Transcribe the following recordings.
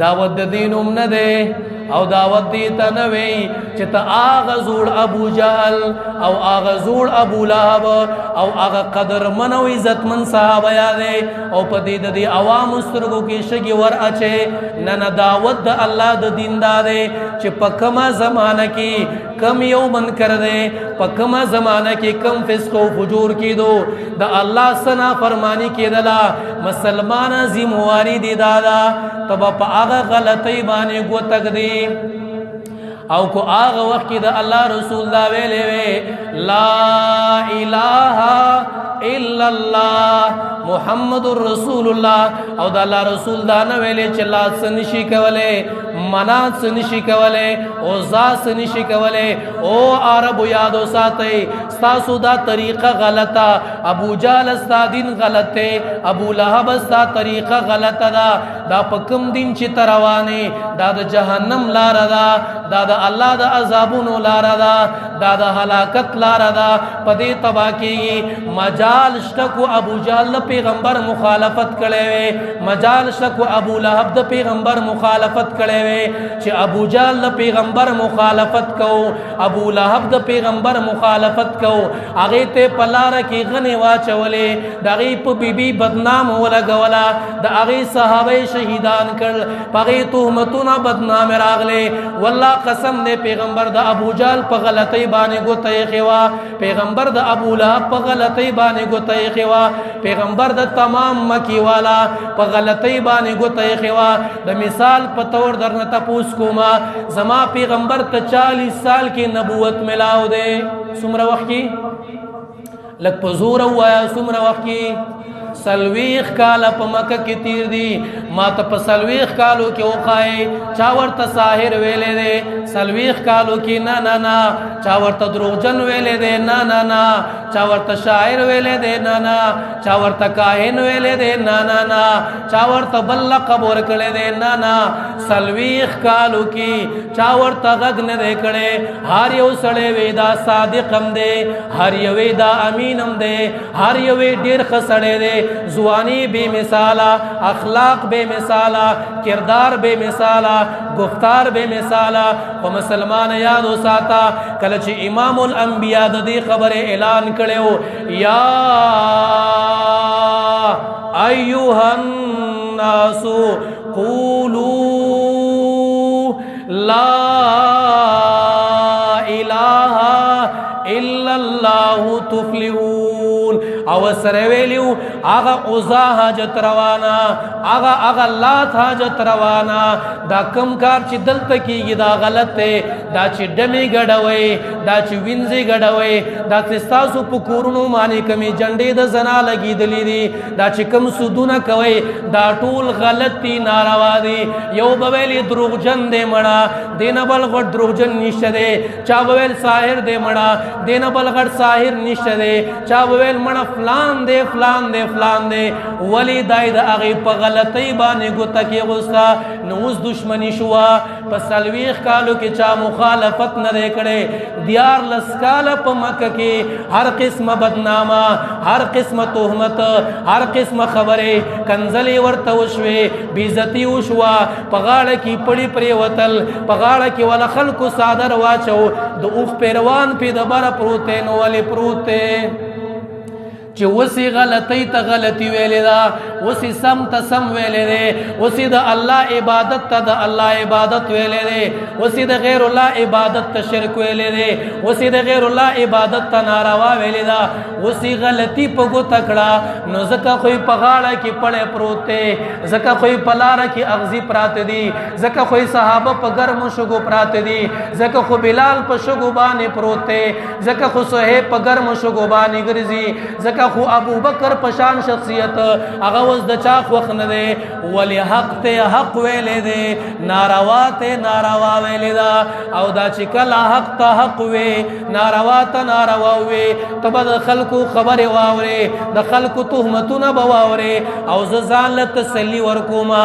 دعوت د دینم نه ده او دعوت دی ته نه وی چې ته هغه زوړ ابو جهل او هغه زوړ ابو لهب او هغه قدر من او عزتمن صحابه یادې او په دې د عوام سترګو کې شګي ور اچي نه دعوت د الله د دین دارې چې په کومه زمانہ کې کم یو منکر دی په کومه زمانہ کې کم فسق او فجور کېدو د الله سنا فرمانی کېدله مسلمان ذمہواری دی دادا تب په هغه غلطۍ باندې ګوتک دی او کو آغا وقت دا اللہ رسول دا ویلے وے لا الہ الا اللہ محمد رسول اللہ او دا اللہ رسول دا نویلے چلا سنشی کولے منات سنشی کولے او زا سنشی کولے او عرب یادو ساتے ستاسو دا طریقہ غلطا ابو جال استا دین غلطے ابو لہب استا طریقہ غلطا دا پکم دین چی تروانے دا جہنم لارا دا اللہ دا عذابونو لارا دا ہلاکت لارا دا پدی تبا کی مجال شتکو ابو جال پیغمبر مخالفت کڑے وے مجال شتکو ابو لہب دا پیغمبر مخالفت کڑے وے چی ابو جال پیغمبر مخالفت کو ابو لہب دا پیغمبر مخالفت کو اغیتے پلارا کی غنی واچولے دا غیپ بی بی بدنام ولگولا دا اغی صحابہ شہیدان کر پغی تہمتونا بدنام راغلے واللہ قسم نے پیغمبر دا ابو جال پا غلطی بانے گو تیخوا پیغمبر دا ابو لہب پا غلطی بانے گو تیخوا پیغمبر دا تمام مکی والا پا غلطی بانے گو تیخوا دا مثال پا طور در نتپوس کوما زما پیغمبر تا 40 سال کی نبوت ملاو دے سمرہ وقت کی لگ پزور ہوا سمرہ وقت کی سلویخ کالا پا مکہ کی تیر دی ما تا پا سلویخ کالو کی اوقائے چاور تا ساہر ویلے دے سلویخ کالو کی نا نا نا چاور تا دروغجن ویلے دے نا نا نا چاور تا شاعر ویلے دے نا نا چاور تا کاہن ویلے دے نا نا نا چاور تا بلہ قبور کڑے دے نا نا سلویخ کالو کی چاور تا غگن دے کڑے ہر یو سڑے ویدہ صادقم دے ہر یو ویدہ امینم دے ہر یو وید دیر خسڑے دے زوانی بے مثالا اخلاق بے مثالا کردار بے مثالا گفتار بے مثالا و مسلمان یادو ساتا کلچ امام الانبیاء دی خبر اعلان کرے ہو یا ایوہ الناس قولو لا الہ الا اللہ تفلحون او سرویلیو آغا عزا حاجت روانا آغا لات حاجت روانا دا کم کار چی دلتا کی گی دا غلط تے دا چی ڈمی گڑوئے دا چی وینزی گڑوئے دا تستاسو پکورنو مانی کمی جنڈی دا زنا لگی دلی دی دا چی کم سودونا کوئے دا طول غلط تی ناروا دی یو بویلی دروغ جن دے مڑا دینا بلغٹ دروغ جن نشت دے چا بویل ساہر دے مڑا دینا بلغٹ ساہر نشت دے چا بویل مڑا فلان دے فلان دے فلان دے ولی دائی دا اغی پا غلطی بانے گو تکی غصہ نوز دشمنی شوا پا سلویخ کالو کی چا مخالفت نہ دے کڑے دیار لسکالا پا مکہ کی ہر قسم بدناما ہر قسم تہمت ہر قسم خبرے کنزلی ورتوشوے بیزتی وشوا پغاڑ کی پڑی پری وطل پغاڑ کی والا خلق سادر واچو دو اوخ پیروان پی دبار پروتے نو والی پروتے چی وسی غلطی تا غلطی ویلے دا وسی سم تا سم ویلے دے وسی دا اللہ عبادت تا دا اللہ عبادت ویلے دے وسی دا غیر اللہ عبادت تا شرک ویلے دے وسی دا غیر اللہ عبادت تا ناروا ویلے دا وسی غلطی پا گو تکڑا نو زکا خوی پغاڑا کی پڑے پروتے زکا خوی پلارا کی اغزی پراتے دی زکا خوی صحابہ پا گرم شگو پراتے دی زکا خو بلال پا شگو بانی پروتے زکا خو صحیب پا گرم شگو بانی گرزی زکا خو ابو بکر پشان شخصیت اغوز دا چاک وقت ندے ولی حق تے حق ویلے دے ناروا تے ناروا ویلے دا او دا چکل حق تا حق وے ناروا تا ناروا وے تبا دا خلقو خبر واورے دا خلقو تحمتو نبا واورے او زان لتسلی ورکوما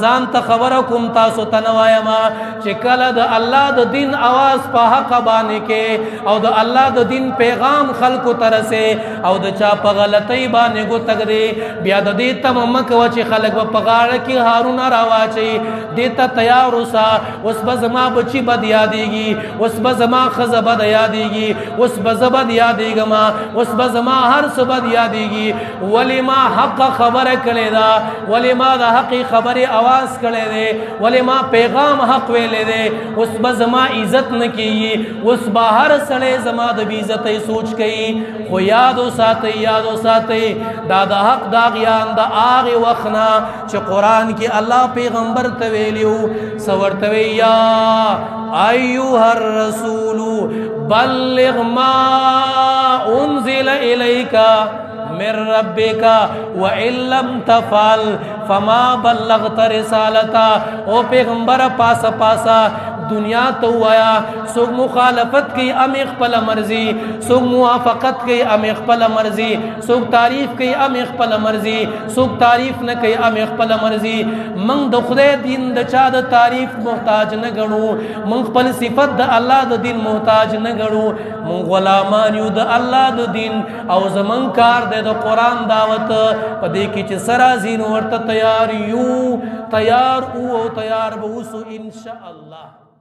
زان تا خبرکم تاسو تنوائیما چکل دا اللہ دا دین آواز پا حق بانے کے او دا اللہ دا دین پیغام خلقو ترسے او دا چاپ غلطی بانے گو تک دے بیا دا دیتا مکه و چې خلک به په غاړه کې هارونه راواچي دیتا تیار اوسه اوس به زما بچي بد یادېږي اوس به زما ښځه بد یادېږي اوس به زه بد یادېږم اوس به زما هر څه بد یادېږي ولې ما حق خبره کړې ده ولې ما د حقې خبرې اواز کړی دی ولې ما پیغام حق ویلی دی اوس به زما عزت نه کېږي اوس به هر سړی زما د بې عزتۍ سوچ کوي خو یاد وساتئ یاد وساتئ دا د حق داغیان د هغې وخت نه چې قرآن کې الله پیغمبر ته ویلي وو څه ورته وی یا ایها الرسول بلغ ما انزل الیک من ربک وان لم تفعل فما بلغت رسالتا او پیغمبر پاسا پاسا دنیا تو آیا سوک مخالفت کی ام خپل مرضی سوک موافقت کی ام خپل مرضی سوک تعریف کی ام خپل مرضی سوک تعریف نه کی ام خپل مرضی من د خدای دین د چا د تعریف محتاج نه غنو من خپل صفت د الله د دین محتاج نه غنو من غلامان یو د الله د دین او زمون کار د قرآن دعوت پدې کې چې سرا زین ورته تیار یو تیار او تیار به وسو ان شاء الله.